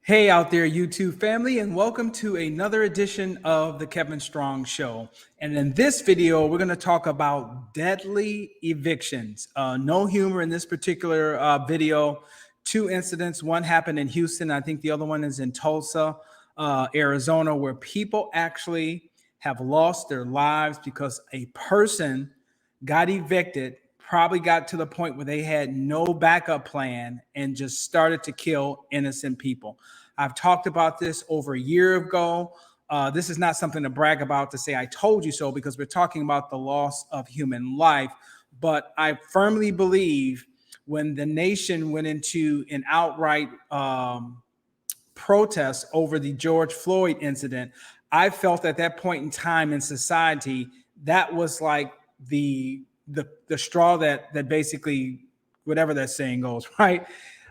Hey out there, YouTube family, and welcome to another edition of the Kevin Strong Show. And in this video, we're going to talk about deadly evictions. No humor in this particular video. Two incidents. One happened in Houston. I think the other one is in Tulsa, Arizona, where people actually have lost their lives because a person got evicted, probably got to the point where they had no backup plan and just started to kill innocent people. I've talked about this over a year ago. This is not something to brag about to say I told you so, because we're talking about the loss of human life. But I firmly believe when the nation went into an outright protest over the George Floyd incident, I felt at that point in time in society, that was like the straw that basically, whatever that saying goes, right?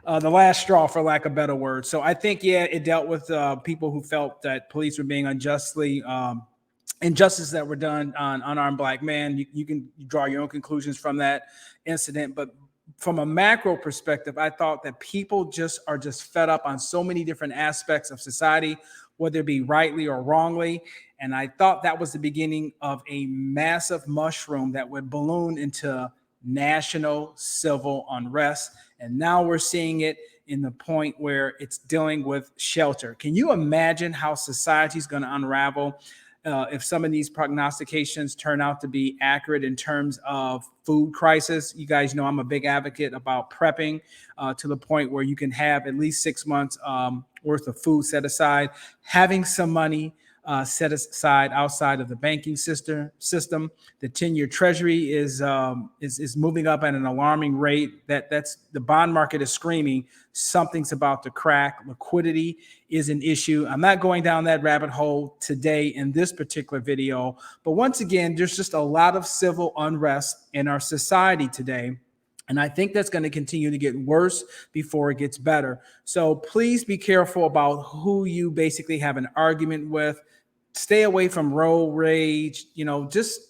The last straw, for lack of a better word. So I think, yeah, it dealt with people who felt that police were being unjustly injustices that were done on unarmed black men. You can draw your own conclusions from that incident, but from a macro perspective, I thought that people are just fed up on so many different aspects of society, whether it be rightly or wrongly. And I thought that was the beginning of a massive mushroom that would balloon into national civil unrest. And now we're seeing it in the point where it's dealing with shelter. Can you imagine how society is going to unravel if some of these prognostications turn out to be accurate in terms of food crisis? You guys know I'm a big advocate about prepping to the point where you can have at least 6 months worth of food set aside, having some money set aside outside of the banking system. The 10-year Treasury is moving up at an alarming rate. That's the bond market is screaming something's about to crack. Liquidity is an issue. I'm not going down that rabbit hole today in this particular video, but once again, there's just a lot of civil unrest in our society today. And I think that's going to continue to get worse before it gets better. So please be careful about who you basically have an argument with. Stay away from road rage. Just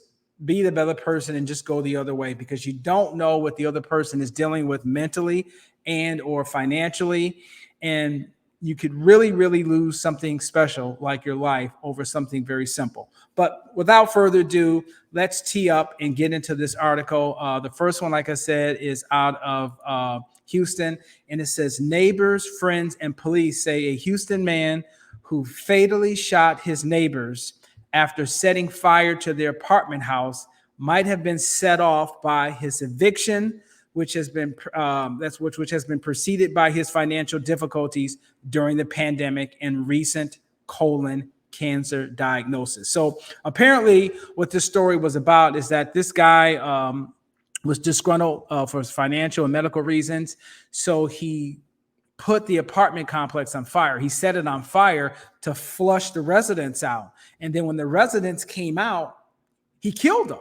be the better person and just go the other way, because you don't know what the other person is dealing with mentally and or financially. And you could really, really lose something special like your life over something very simple. But without further ado, let's tee up and get into this article. The first one, like I said, is out of Houston, and it says neighbors, friends, and police say a Houston man who fatally shot his neighbors after setting fire to their apartment house might have been set off by his eviction, which has been preceded by his financial difficulties during the pandemic and recent colon cancer diagnosis. So apparently what this story was about is that this guy was disgruntled for his financial and medical reasons. So he put the apartment complex on fire. He set it on fire to flush the residents out. And then when the residents came out, he killed them.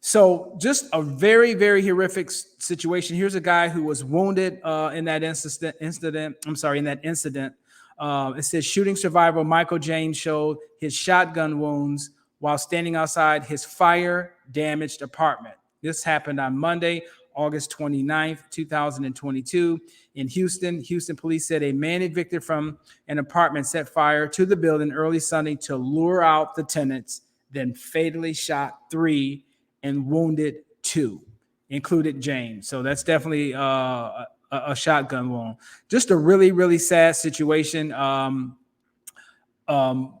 So just a very, very horrific situation. Here's a guy who was wounded in that incident. It says shooting survivor Michael James showed his shotgun wounds while standing outside his fire-damaged apartment. This happened on Monday, August 29th, 2022 in Houston. Houston police said a man evicted from an apartment set fire to the building early Sunday to lure out the tenants, then fatally shot 3 and wounded 2, included James. So that's definitely a shotgun wound. Just a really, really sad situation. I'm almost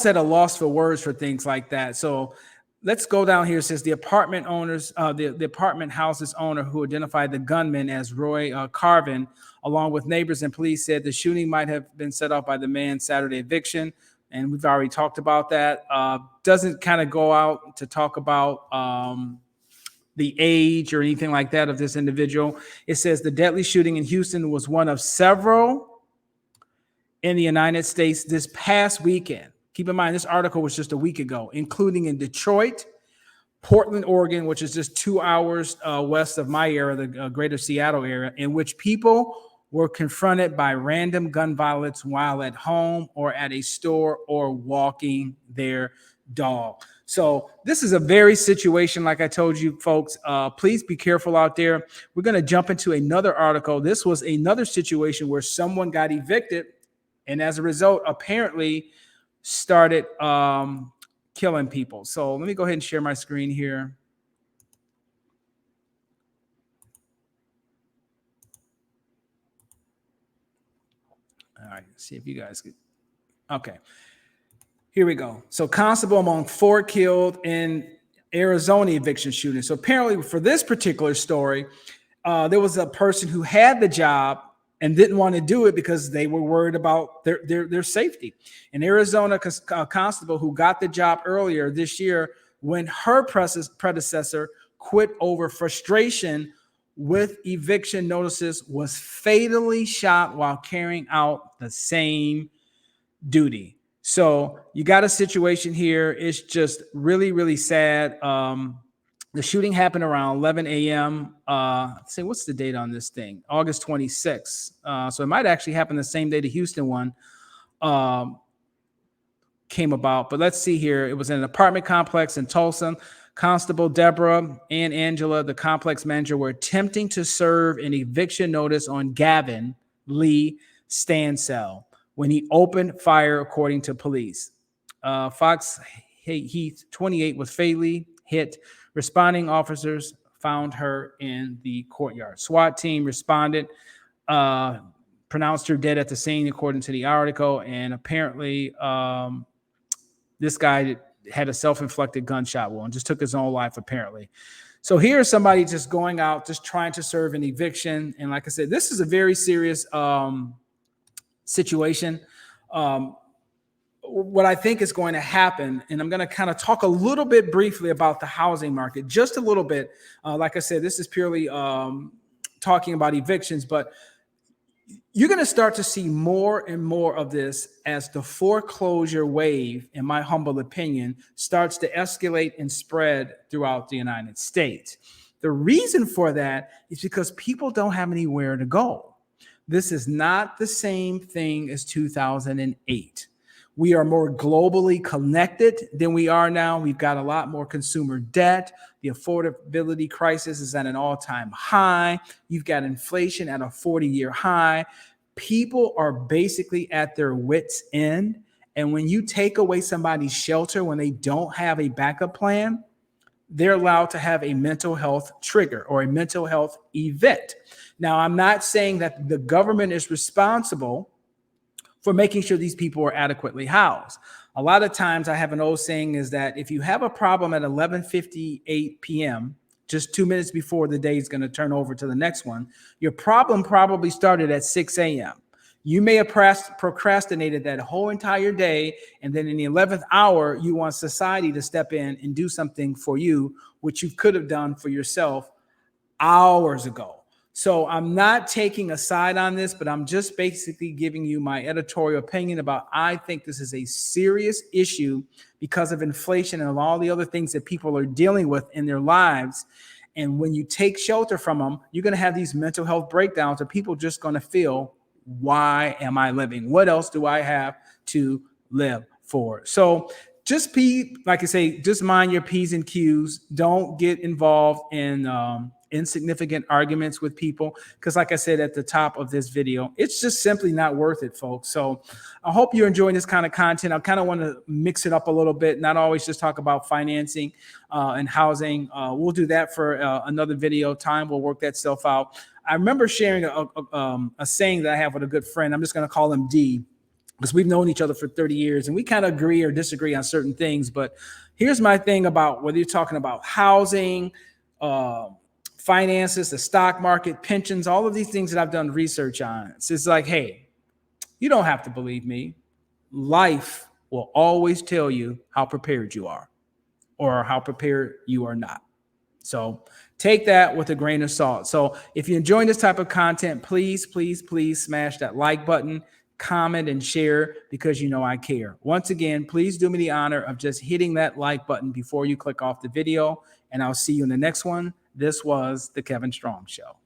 at a loss for words for things like that. So let's go down here. It says the apartment owners, the apartment house's owner, who identified the gunman as Roy Carvin, along with neighbors and police, said the shooting might have been set off by the man's Saturday eviction. And we've already talked about that. Doesn't kind of go out to talk about the age or anything like that of this individual. It says the deadly shooting in Houston was one of several in the United States this past weekend. Keep in mind, this article was just a week ago, including in Detroit, Portland, Oregon, which is just 2 hours west of my area, the greater Seattle area, in which people were confronted by random gun violence while at home or at a store or walking their dog. So this is a very situation, like I told you folks, please be careful out there. We're going to jump into another article. This was another situation where someone got evicted and as a result, apparently started killing people. So let me go ahead and share my screen here. All right, see if you guys get, okay. Here we go. So constable among 4 killed in Arizona eviction shooting. So apparently for this particular story, there was a person who had the job and didn't want to do it because they were worried about their safety. An Arizona constable who got the job earlier this year when her predecessor quit over frustration with eviction notices was fatally shot while carrying out the same duty. So you got a situation here. It's just really, really sad. The shooting happened around 11 a.m. Let's see, what's the date on this thing? August 26th. So it might actually happen the same day the Houston one came about. But let's see here. It was in an apartment complex in Tulsa. Constable Deborah and Angela, the complex manager, were attempting to serve an eviction notice on Gavin Lee Stansell when he opened fire, according to police. Fox Heath, 28, was fatally hit. Responding officers found her in the courtyard. SWAT team responded, pronounced her dead at the scene, according to the article. And apparently, this guy had a self-inflicted gunshot wound, just took his own life, apparently. So here's somebody just going out, just trying to serve an eviction. And like I said, this is a very serious situation. What I think is going to happen, and I'm going to kind of talk a little bit briefly about the housing market, just a little bit. Like I said, this is purely talking about evictions, but you're going to start to see more and more of this as the foreclosure wave, in my humble opinion, starts to escalate and spread throughout the United States. The reason for that is because people don't have anywhere to go. This is not the same thing as 2008. We are more globally connected than we are now. We've got a lot more consumer debt. The affordability crisis is at an all-time high. You've got inflation at a 40-year high. People are basically at their wits' end. And when you take away somebody's shelter when they don't have a backup plan, they're allowed to have a mental health trigger or a mental health event. Now, I'm not saying that the government is responsible for making sure these people are adequately housed. A lot of times I have an old saying is that if you have a problem at 11:58 p.m., just 2 minutes before the day is going to turn over to the next one, your problem probably started at 6 a.m. You may have procrastinated that whole entire day, and then in the 11th hour, you want society to step in and do something for you, which you could have done for yourself hours ago. So I'm not taking a side on this, but I'm just basically giving you my editorial opinion about I think this is a serious issue because of inflation and all the other things that people are dealing with in their lives. And when you take shelter from them, you're going to have these mental health breakdowns, and people just going to feel, why am I living? What else do I have to live for? So just like I say, just mind your P's and Q's. Don't get involved in insignificant arguments with people, because like I said at the top of this video, it's just simply not worth it, folks. So I hope you're enjoying this kind of content. I kind of want to mix it up a little bit, not always just talk about financing and housing. We'll do that for another video. Time will work that stuff out. I remember sharing a saying that I have with a good friend. I'm just going to call him D, because we've known each other for 30 years and we kind of agree or disagree on certain things. But here's my thing about whether you're talking about housing, finances, the stock market, pensions, all of these things that I've done research on. It's like, hey, you don't have to believe me. Life will always tell you how prepared you are or how prepared you are not. So take that with a grain of salt. So if you're enjoying this type of content, please, please, please smash that like button, comment, and share, because you know I care. Once again, please do me the honor of just hitting that like button before you click off the video, and I'll see you in the next one. This was The Kevin Strong Show.